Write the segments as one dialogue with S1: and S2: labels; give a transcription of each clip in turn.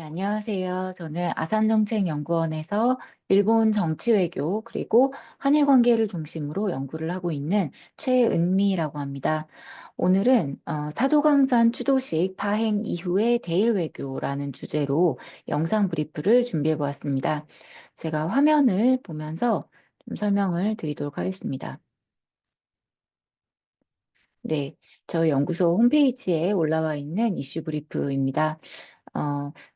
S1: 네, 안녕하세요. 저는 아산정책연구원에서 일본 정치외교 그리고 한일 관계를 중심으로 연구를 하고 있는 최은미라고 합니다. 오늘은 사도강산 추도식 파행 이후의 대일 외교라는 주제로 영상 브리프를 준비해 보았습니다. 제가 화면을 보면서 좀 설명을 드리도록 하겠습니다. 네, 저희 연구소 홈페이지에 올라와 있는 이슈 브리프입니다.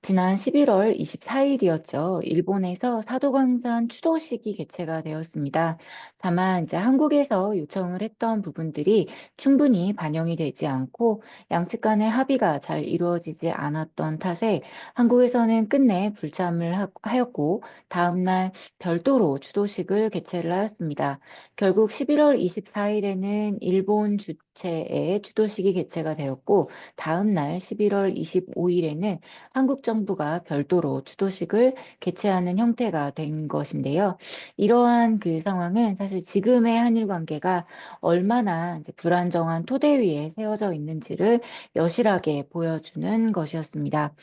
S1: 지난 11월 24일이었죠. 일본에서 사도강산 추도식이 개최가 되었습니다. 다만 이제 한국에서 요청을 했던 부분들이 충분히 반영이 되지 않고 양측 간의 합의가 잘 이루어지지 않았던 탓에 한국에서는 끝내 불참을 하였고 다음날 별도로 추도식을 개최를 하였습니다. 결국 11월 24일에는 일본 주최의 추도식이 개최가 되었고 다음 날 11월 25일에는 한국 정부가 별도로 추도식을 개최하는 형태가 된 것인데요. 이러한 그 상황은 사실 지금의 한일 관계가 얼마나 이제 불안정한 토대 위에 세워져 있는지를 여실하게 보여주는 것이었습니다.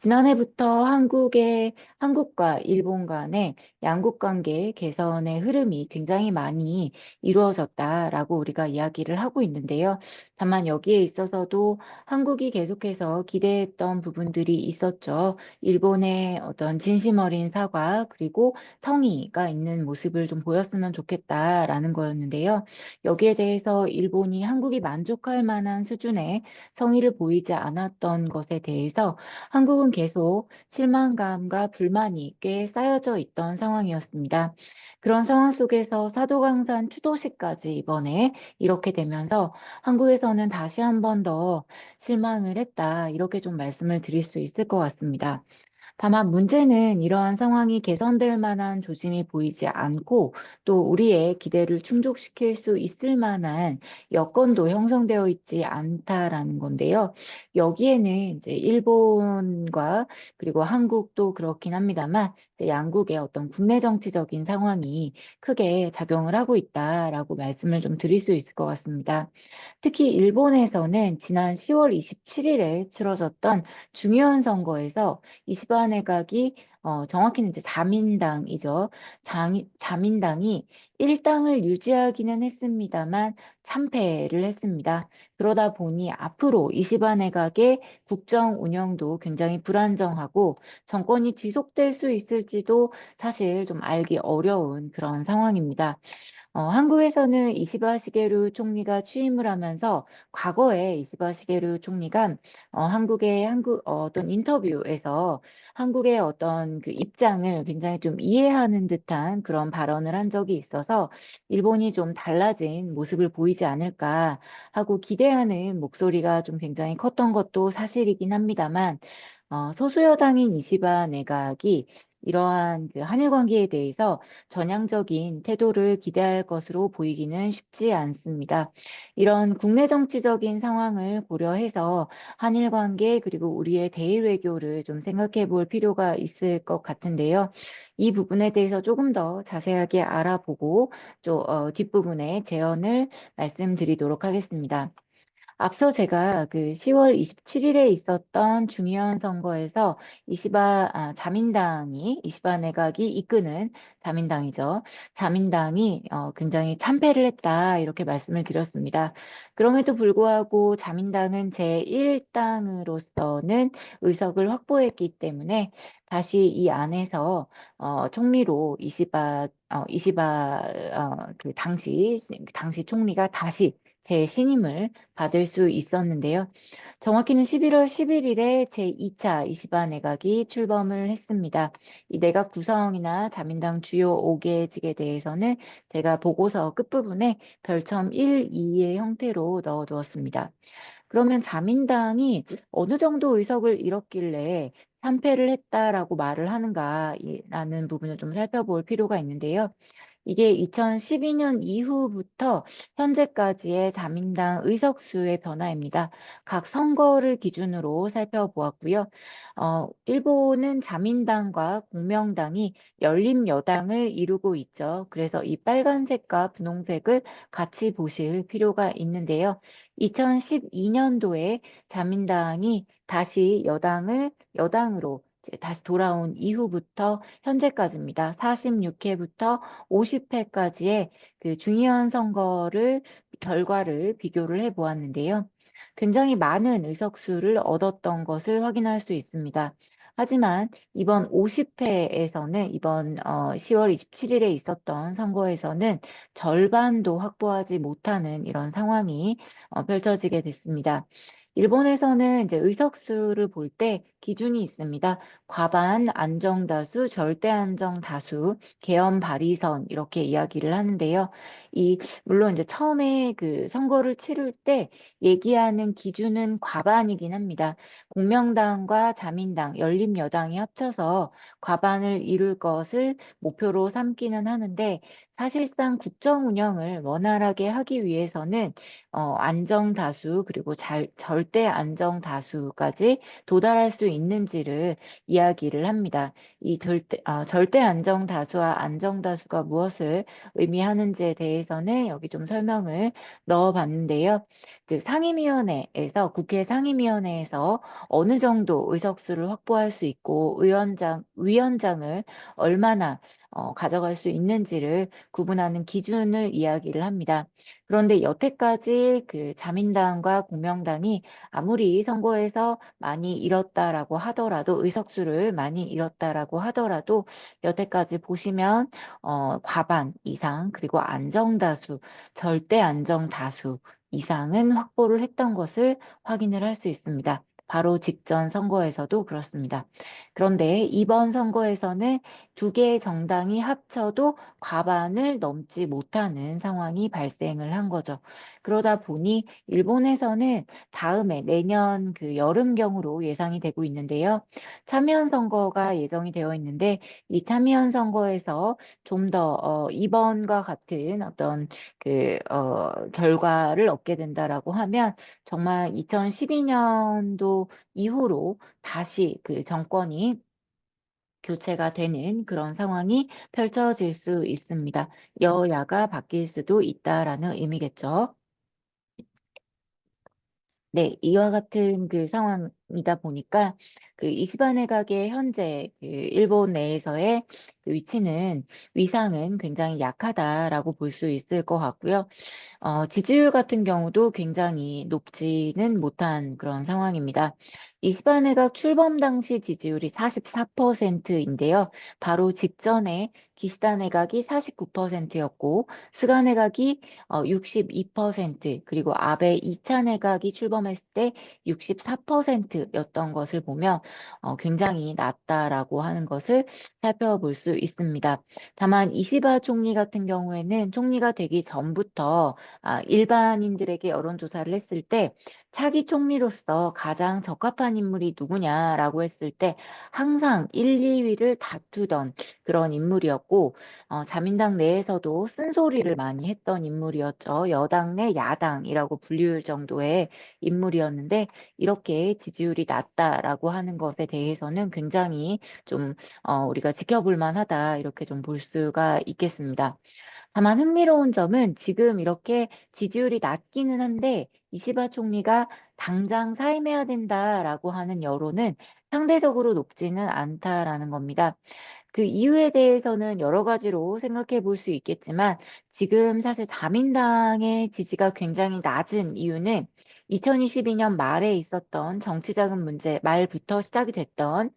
S1: 지난해부터 한국과 일본 간의 양국 관계 개선의 흐름이 굉장히 많이 이루어졌다라고 우리가 이야기를 하고 있는데요. 다만 여기에 있어서도 한국이 계속해서 기대했던 부분들이 있었죠. 일본의 어떤 진심 어린 사과 그리고 성의가 있는 모습을 좀 보였으면 좋겠다라는 거였는데요. 여기에 대해서 일본이 한국이 만족할 만한 수준의 성의를 보이지 않았던 것에 대해서 한국은 계속 실망감과 불만이 꽤 쌓여져 있던 상황이었습니다. 그런 상황 속에서 사도강산 추도식까지 이번에 이렇게 되면서 한국에서는 다시 한 번 더 실망을 했다. 이렇게 좀 말씀을 드릴 수 있을 것 같습니다. 다만 문제는 이러한 상황이 개선될 만한 조짐이 보이지 않고 또 우리의 기대를 충족시킬 수 있을 만한 여건도 형성되어 있지 않다라는 건데요. 여기에는 이제 일본과 그리고 한국도 그렇긴 합니다만 양국의 어떤 국내 정치적인 상황이 크게 작용을 하고 있다라고 말씀을 좀 드릴 수 있을 것 같습니다. 특히 일본에서는 지난 10월 27일에 치러졌던 중요한 선거에서 이시바 내각이 정확히는 이제 자민당이죠. 자민당이 1당을 유지하기는 했습니다만 참패를 했습니다. 그러다 보니 앞으로 이시바 내각의 국정 운영도 굉장히 불안정하고 정권이 지속될 수 있을지도 사실 좀 알기 어려운 그런 상황입니다. 한국에서는 이시바 시게루 총리가 취임을 하면서 과거에 이시바 시게루 총리가 어떤 인터뷰에서 한국의 어떤 그 입장을 굉장히 좀 이해하는 듯한 그런 발언을 한 적이 있어서 일본이 좀 달라진 모습을 보이지 않을까 하고 기대하는 목소리가 좀 굉장히 컸던 것도 사실이긴 합니다만 소수여당인 이시바 내각이 이러한 그 한일 관계에 대해서 전향적인 태도를 기대할 것으로 보이기는 쉽지 않습니다. 이런 국내 정치적인 상황을 고려해서 한일 관계 그리고 우리의 대일 외교를 좀 생각해 볼 필요가 있을 것 같은데요. 이 부분에 대해서 조금 더 자세하게 알아보고 뒷부분에 제언을 말씀드리도록 하겠습니다. 앞서 제가 그 10월 27일에 있었던 중의원 선거에서 이시바 내각이 이끄는 자민당이죠. 자민당이 굉장히 참패를 했다 이렇게 말씀을 드렸습니다. 그럼에도 불구하고 자민당은 제1당으로서는 의석을 확보했기 때문에 다시 이 안에서 총리로 그 당시 총리가 다시 재신임을 받을 수 있었는데요. 정확히는 11월 11일에 제2차 이시바 내각이 출범을 했습니다. 이 내각 구성이나 자민당 주요 5개직에 대해서는 제가 보고서 끝부분에 별첨 1, 2의 형태로 넣어두었습니다. 그러면 자민당이 어느 정도 의석을 잃었길래 참패를 했다라고 말을 하는가라는 부분을 좀 살펴볼 필요가 있는데요. 이게 2012년 이후부터 현재까지의 자민당 의석수의 변화입니다. 각 선거를 기준으로 살펴보았고요. 일본은 자민당과 공명당이 열린여당을 이루고 있죠. 그래서 이 빨간색과 분홍색을 같이 보실 필요가 있는데요. 2012년도에 자민당이 다시 여당으로 이제 다시 돌아온 이후부터 현재까지입니다. 46회부터 50회까지의 그 중의원 선거를 결과를 비교를 해 보았는데요. 굉장히 많은 의석수를 얻었던 것을 확인할 수 있습니다. 하지만 이번 50회에서는 이번 10월 27일에 있었던 선거에서는 절반도 확보하지 못하는 이런 상황이 펼쳐지게 됐습니다. 일본에서는 이제 의석수를 볼 때 기준이 있습니다. 과반 안정다수, 절대 안정다수, 계엄 발의선 이렇게 이야기를 하는데요. 물론 이제 처음에 그 선거를 치를 때 얘기하는 기준은 과반이긴 합니다. 공명당과 자민당, 열린여당이 합쳐서 과반을 이룰 것을 목표로 삼기는 하는데 사실상 국정 운영을 원활하게 하기 위해서는 안정다수 그리고 절대 안정다수까지 도달할 수 있는지를 이야기를 합니다. 절대 안정다수와 안정다수가 무엇을 의미하는지에 대해서는 여기 좀 설명을 넣어봤는데요. 그 상임위원회에서 국회 상임위원회에서 어느 정도 의석수를 확보할 수 있고 위원장을 얼마나 가져갈 수 있는지를 구분하는 기준을 이야기를 합니다. 그런데 여태까지 그 자민당과 공명당이 아무리 선거에서 많이 잃었다라고 하더라도 의석수를 많이 잃었다라고 하더라도 여태까지 보시면 과반 이상 그리고 안정다수, 절대 안정다수 이상은 확보를 했던 것을 확인을 할 수 있습니다. 바로 직전 선거에서도 그렇습니다. 그런데 이번 선거에서는 두 개의 정당이 합쳐도 과반을 넘지 못하는 상황이 발생을 한 거죠. 그러다 보니 일본에서는 다음해 내년 그 여름경으로 예상이 되고 있는데요. 참의원 선거가 예정이 되어 있는데 이 참의원 선거에서 좀 더 이번과 같은 어떤 결과를 얻게 된다라고 하면 정말 2012년도 이후로 다시 그 정권이 교체가 되는 그런 상황이 펼쳐질 수 있습니다. 여야가 바뀔 수도 있다라는 의미겠죠. 네, 이와 같은 그 상황이다 보니까 그 이시바 내각의 현재 그 일본 내에서의 그 위상은 굉장히 약하다라고 볼 수 있을 것 같고요. 지지율 같은 경우도 굉장히 높지는 못한 그런 상황입니다. 이시바 내각 출범 당시 지지율이 44%인데요. 바로 직전에 기시다 내각이 49%였고 스가 내각이 62% 그리고 아베 2차 내각이 출범했을 때 64%였던 것을 보면 굉장히 낮다라고 하는 것을 살펴볼 수 있습니다. 다만 이시바 총리 같은 경우에는 총리가 되기 전부터 일반인들에게 여론조사를 했을 때 차기 총리로서 가장 적합한 인물이 누구냐라고 했을 때 항상 1, 2위를 다투던 그런 인물이었고 자민당 내에서도 쓴소리를 많이 했던 인물이었죠. 여당 내 야당이라고 불릴 정도의 인물이었는데 이렇게 지지율이 낮다라고 하는 것에 대해서는 굉장히 좀 우리가 지켜볼 만하다 이렇게 좀 볼 수가 있겠습니다. 다만 흥미로운 점은 지금 이렇게 지지율이 낮기는 한데 이시바 총리가 당장 사임해야 된다라고 하는 여론은 상대적으로 높지는 않다라는 겁니다. 그 이유에 대해서는 여러 가지로 생각해 볼 수 있겠지만 지금 사실 자민당의 지지가 굉장히 낮은 이유는 2022년 말에 있었던 정치자금 문제, 말부터 시작이 됐던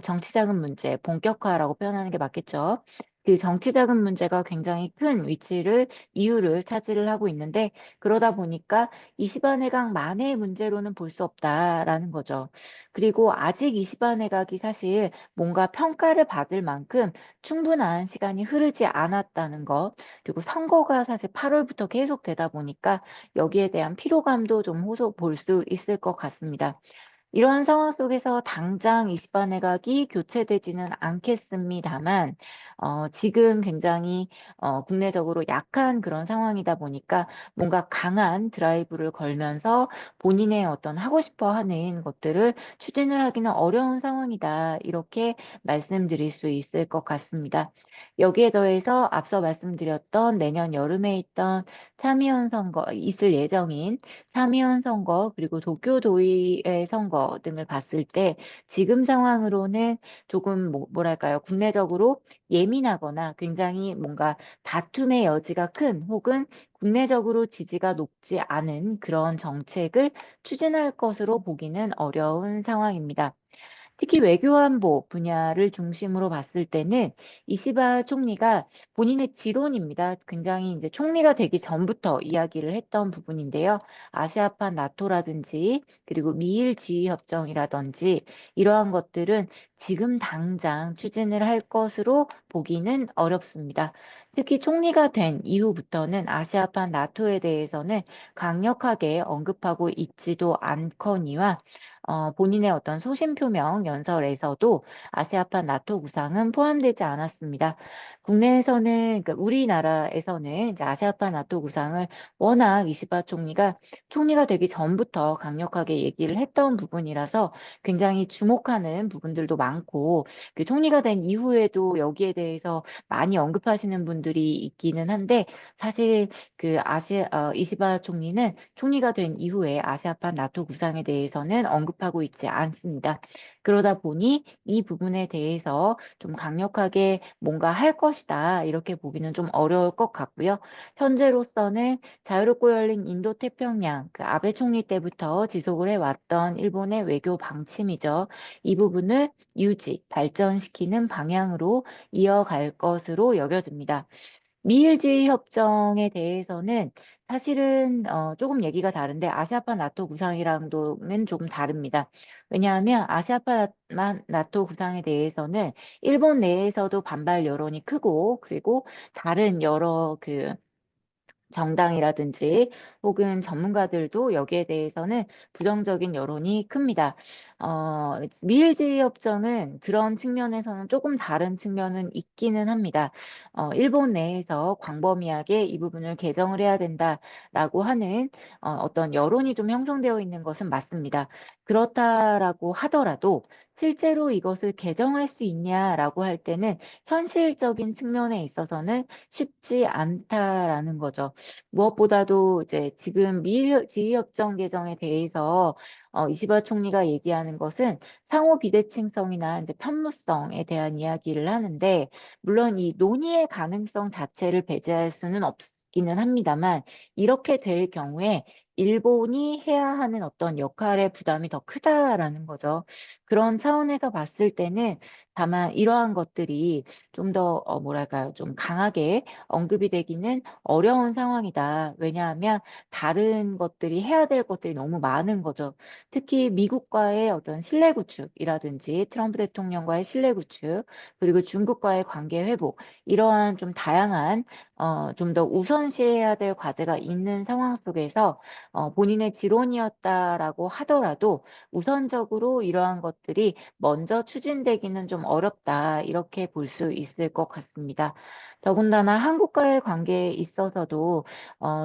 S1: 정치자금 문제, 본격화라고 표현하는 게 맞겠죠. 그 정치자금 문제가 굉장히 큰 이유를 차지를 하고 있는데 그러다 보니까 이시바 내각만의 문제로는 볼 수 없다라는 거죠. 그리고 아직 이시바 내각이 사실 뭔가 평가를 받을 만큼 충분한 시간이 흐르지 않았다는 것, 그리고 선거가 사실 8월부터 계속 되다 보니까 여기에 대한 피로감도 좀 호소 볼 수 있을 것 같습니다. 이러한 상황 속에서 당장 이시바 내각이 교체되지는 않겠습니다만, 지금 굉장히 국내적으로 약한 그런 상황이다 보니까 뭔가 강한 드라이브를 걸면서 본인의 어떤 하고 싶어 하는 것들을 추진을 하기는 어려운 상황이다. 이렇게 말씀드릴 수 있을 것 같습니다. 여기에 더해서 앞서 말씀드렸던 내년 여름에 있을 예정인 참의원 선거, 그리고 도쿄도의회 선거, 거 등을 봤을 때 지금 상황으로는 조금 뭐랄까요? 국내적으로 예민하거나 굉장히 뭔가 다툼의 여지가 큰 혹은 국내적으로 지지가 높지 않은 그런 정책을 추진할 것으로 보기는 어려운 상황입니다. 특히 외교안보 분야를 중심으로 봤을 때는 이시바 총리가 본인의 지론입니다. 굉장히 이제 총리가 되기 전부터 이야기를 했던 부분인데요. 아시아판 나토라든지 그리고 미일 지휘 협정이라든지 이러한 것들은 지금 당장 추진을 할 것으로 보기는 어렵습니다. 특히 총리가 된 이후부터는 아시아판 나토에 대해서는 강력하게 언급하고 있지도 않거니와 본인의 어떤 소신 표명 연설에서도 아시아판 나토 구상은 포함되지 않았습니다. 국내에서는, 그러니까 우리나라에서는 이제 아시아판 나토 구상을 워낙 이시바 총리가 되기 전부터 강력하게 얘기를 했던 부분이라서 굉장히 주목하는 부분들도 많고, 그 총리가 된 이후에도 여기에 대해서 많이 언급하시는 분들이 있기는 한데, 사실 이시바 총리는 총리가 된 이후에 아시아판 나토 구상에 대해서는 언급하고 있지 않습니다. 그러다 보니 이 부분에 대해서 좀 강력하게 뭔가 할 것이다, 이렇게 보기는 좀 어려울 것 같고요. 현재로서는 자유롭고 열린 인도태평양, 그 아베 총리 때부터 지속을 해왔던 일본의 외교 방침이죠. 이 부분을 발전시키는 방향으로 이어갈 것으로 여겨집니다. 미일주의 협정에 대해서는 사실은 조금 얘기가 다른데 아시아파 나토 구상이랑은 좀 다릅니다. 왜냐하면 아시아파 나토 구상에 대해서는 일본 내에서도 반발 여론이 크고 그리고 다른 여러 정당이라든지 혹은 전문가들도 여기에 대해서는 부정적인 여론이 큽니다. 미일지휘 협정은 그런 측면에서는 조금 다른 측면은 있기는 합니다. 일본 내에서 광범위하게 이 부분을 개정을 해야 된다라고 하는 어떤 여론이 좀 형성되어 있는 것은 맞습니다. 그렇다라고 하더라도 실제로 이것을 개정할 수 있냐라고 할 때는 현실적인 측면에 있어서는 쉽지 않다라는 거죠. 무엇보다도 이제 지금 미일 지휘협정 개정에 대해서 이시바 총리가 얘기하는 것은 상호 비대칭성이나 이제 편무성에 대한 이야기를 하는데, 물론 이 논의의 가능성 자체를 배제할 수는 없기는 합니다만, 이렇게 될 경우에 일본이 해야 하는 어떤 역할의 부담이 더 크다라는 거죠. 그런 차원에서 봤을 때는 다만 이러한 것들이 좀 더 뭐랄까요, 좀 강하게 언급이 되기는 어려운 상황이다. 왜냐하면 다른 것들이 해야 될 것들이 너무 많은 거죠. 특히 미국과의 어떤 신뢰 구축이라든지 트럼프 대통령과의 신뢰 구축, 그리고 중국과의 관계 회복, 이러한 좀 다양한 좀 더 우선시해야 될 과제가 있는 상황 속에서 본인의 지론이었다라고 하더라도 우선적으로 이러한 것들이 먼저 추진되기는 좀 어렵다, 이렇게 볼 수 있을 것 같습니다. 더군다나 한국과의 관계에 있어서도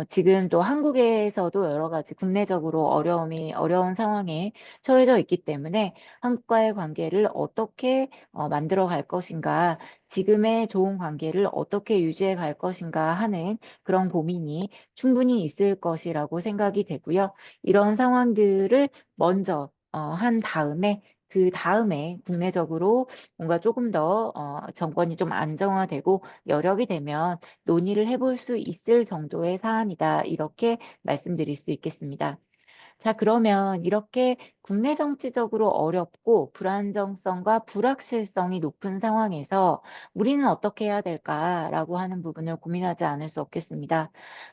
S1: 지금 또 한국에서도 여러 가지 국내적으로 어려운 상황에 처해져 있기 때문에 한국과의 관계를 어떻게 만들어 갈 것인가, 지금의 좋은 관계를 어떻게 유지해 갈 것인가 하는 그런 고민이 충분히 있을 것이라고 생각이 되고요. 이런 상황들을 먼저 한 다음에 그 다음에 국내적으로 뭔가 조금 더 정권이 좀 안정화되고 여력이 되면 논의를 해볼 수 있을 정도의 사안이다, 이렇게 말씀드릴 수 있겠습니다. 자, 그러면 이렇게 국내 정치적으로 어렵고 불안정성과 불확실성이 높은 상황에서 우리는 어떻게 해야 될까라고 하는 부분을 고민하지 않을 수 없겠습니다.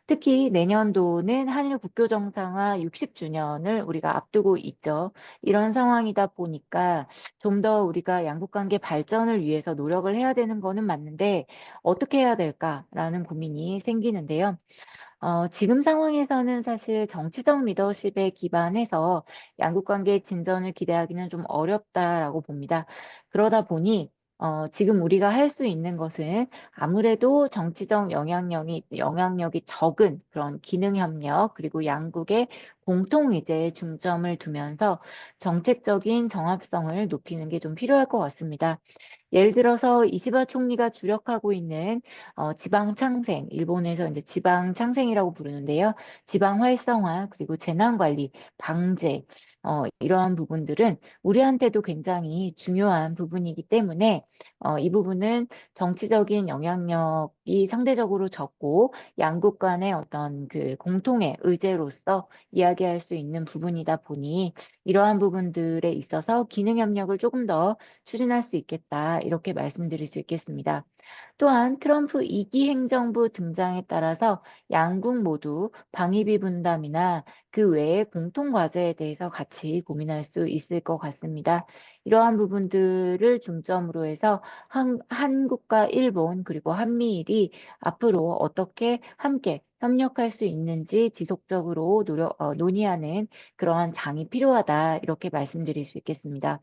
S1: 특히 내년도는 한일 국교 정상화 60주년을 우리가 앞두고 있죠. 이런 상황이다 보니까 좀 더 우리가 양국 관계 발전을 위해서 노력을 해야 되는 거는 맞는데 어떻게 해야 될까라는 고민이 생기는데요. 지금 상황에서는 사실 정치적 리더십에 기반해서 양국 관계 진전을 기대하기는 좀 어렵다라고 봅니다. 그러다 보니 지금 우리가 할 수 있는 것은 아무래도 정치적 영향력이 적은 그런 기능 협력, 그리고 양국의 공통 의제에 중점을 두면서 정책적인 정합성을 높이는 게 좀 필요할 것 같습니다. 예를 들어서 이시바 총리가 주력하고 있는 지방 창생, 일본에서 이제 지방 창생이라고 부르는데요. 지방 활성화, 그리고 재난 관리, 방제, 이러한 부분들은 우리한테도 굉장히 중요한 부분이기 때문에 이 부분은 정치적인 영향력이 상대적으로 적고 양국 간의 어떤 그 공통의 의제로서 이야기할 수 있는 부분이다 보니 이러한 부분들에 있어서 기능 협력을 조금 더 추진할 수 있겠다. 이렇게 말씀드릴 수 있겠습니다. 또한 트럼프 2기 행정부 등장에 따라서 양국 모두 방위비 분담이나 그 외의 공통 과제에 대해서 같이 고민할 수 있을 것 같습니다. 이러한 부분들을 중점으로 해서 한국과 일본 그리고 한미일이 앞으로 어떻게 함께 협력할 수 있는지 지속적으로 논의하는 그러한 장이 필요하다. 이렇게 말씀드릴 수 있겠습니다.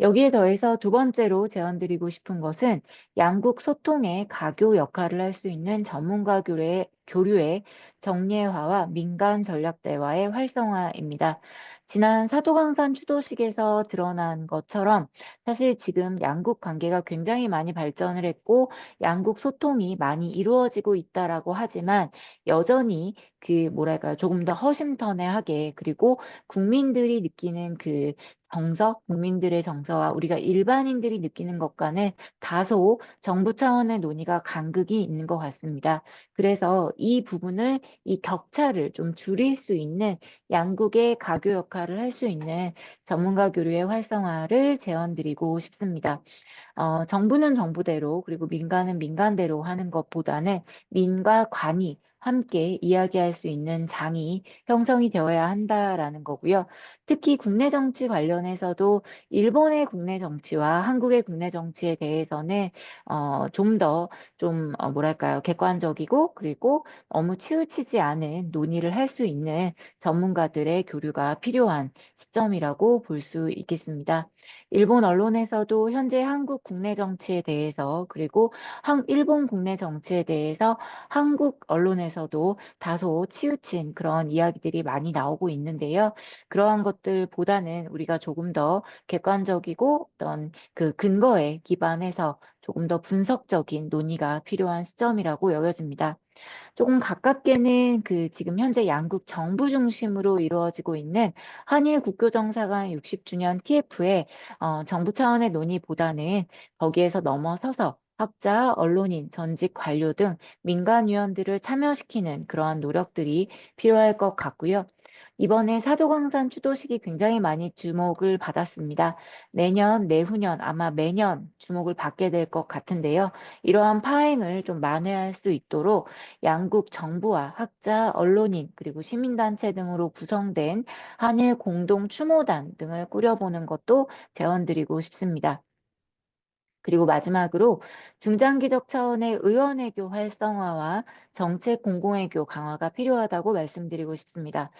S1: 여기에 더해서 두 번째로 제안드리고 싶은 것은 양국 소통의 가교 역할을 할 수 있는 전문가 교류의 정례화와 민간 전략 대화의 활성화입니다. 지난 사도강산 추도식에서 드러난 것처럼 사실 지금 양국 관계가 굉장히 많이 발전을 했고 양국 소통이 많이 이루어지고 있다라고 하지만 여전히 그 뭐랄까요, 조금 더 허심탄회하게 그리고 국민들이 느끼는 그 국민들의 정서와 우리가 일반인들이 느끼는 것과는 다소 정부 차원의 논의가 간극이 있는 것 같습니다. 그래서 이 부분을, 이 격차를 좀 줄일 수 있는 양국의 가교 역할을 할 수 있는 전문가 교류의 활성화를 제언드리고 싶습니다. 정부는 정부대로 그리고 민간은 민간대로 하는 것보다는 민과 관이 함께 이야기할 수 있는 장이 형성이 되어야 한다라는 거고요. 특히 국내 정치 관련해서도 일본의 국내 정치와 한국의 국내 정치에 대해서는 좀 더 뭐랄까요, 객관적이고 그리고 너무 치우치지 않은 논의를 할 수 있는 전문가들의 교류가 필요한 시점이라고 볼 수 있겠습니다. 일본 언론에서도 현재 한국 국내 정치에 대해서 그리고 일본 국내 정치에 대해서 한국 언론에서도 다소 치우친 그런 이야기들이 많이 나오고 있는데요. 그러한 것들보다는 우리가 조금 더 객관적이고 어떤 그 근거에 기반해서 조금 더 분석적인 논의가 필요한 시점이라고 여겨집니다. 조금 가깝게는 그 지금 현재 양국 정부 중심으로 이루어지고 있는 한일 국교정상화 60주년 TF에 정부 차원의 논의보다는 거기에서 넘어서서 학자, 언론인, 전직 관료 등 민간 위원들을 참여시키는 그러한 노력들이 필요할 것 같고요. 이번에 사도광산 추도식이 굉장히 많이 주목을 받았습니다. 내년, 내후년 아마 매년 주목을 받게 될 것 같은데요. 이러한 파행을 좀 만회할 수 있도록 양국 정부와 학자, 언론인, 그리고 시민단체 등으로 구성된 한일 공동 추모단 등을 꾸려보는 것도 제언드리고 싶습니다. 그리고 마지막으로 중장기적 차원의 의원외교 활성화와 정책 공공외교 강화가 필요하다고 말씀드리고 싶습니다.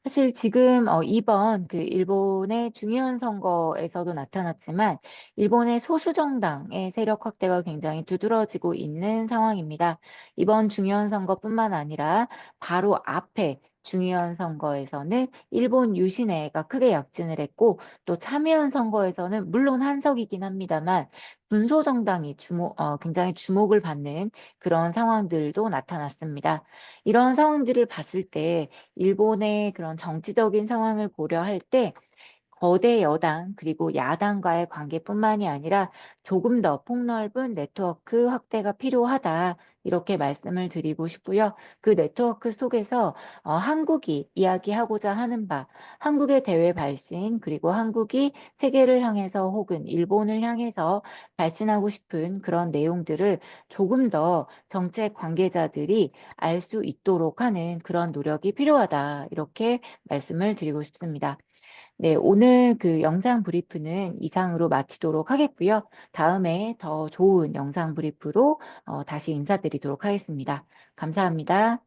S1: 사실 지금 이번 그 일본의 중의원 선거에서도 나타났지만 일본의 소수 정당의 세력 확대가 굉장히 두드러지고 있는 상황입니다. 이번 중의원 선거뿐만 아니라 바로 앞에 중의원 선거에서는 일본 유신회가 크게 약진을 했고 또 참의원 선거에서는 물론 한석이긴 합니다만 군소 정당이 굉장히 주목을 받는 그런 상황들도 나타났습니다. 이런 상황들을 봤을 때 일본의 그런 정치적인 상황을 고려할 때 거대 여당 그리고 야당과의 관계뿐만이 아니라 조금 더 폭넓은 네트워크 확대가 필요하다. 이렇게 말씀을 드리고 싶고요. 그 네트워크 속에서 한국이 이야기하고자 하는 바, 한국의 대외 발신, 그리고 한국이 세계를 향해서 혹은 일본을 향해서 발신하고 싶은 그런 내용들을 조금 더 정책 관계자들이 알 수 있도록 하는 그런 노력이 필요하다. 이렇게 말씀을 드리고 싶습니다. 네, 오늘 그 영상 브리프는 이상으로 마치도록 하겠고요. 다음에 더 좋은 영상 브리프로 다시 인사드리도록 하겠습니다. 감사합니다.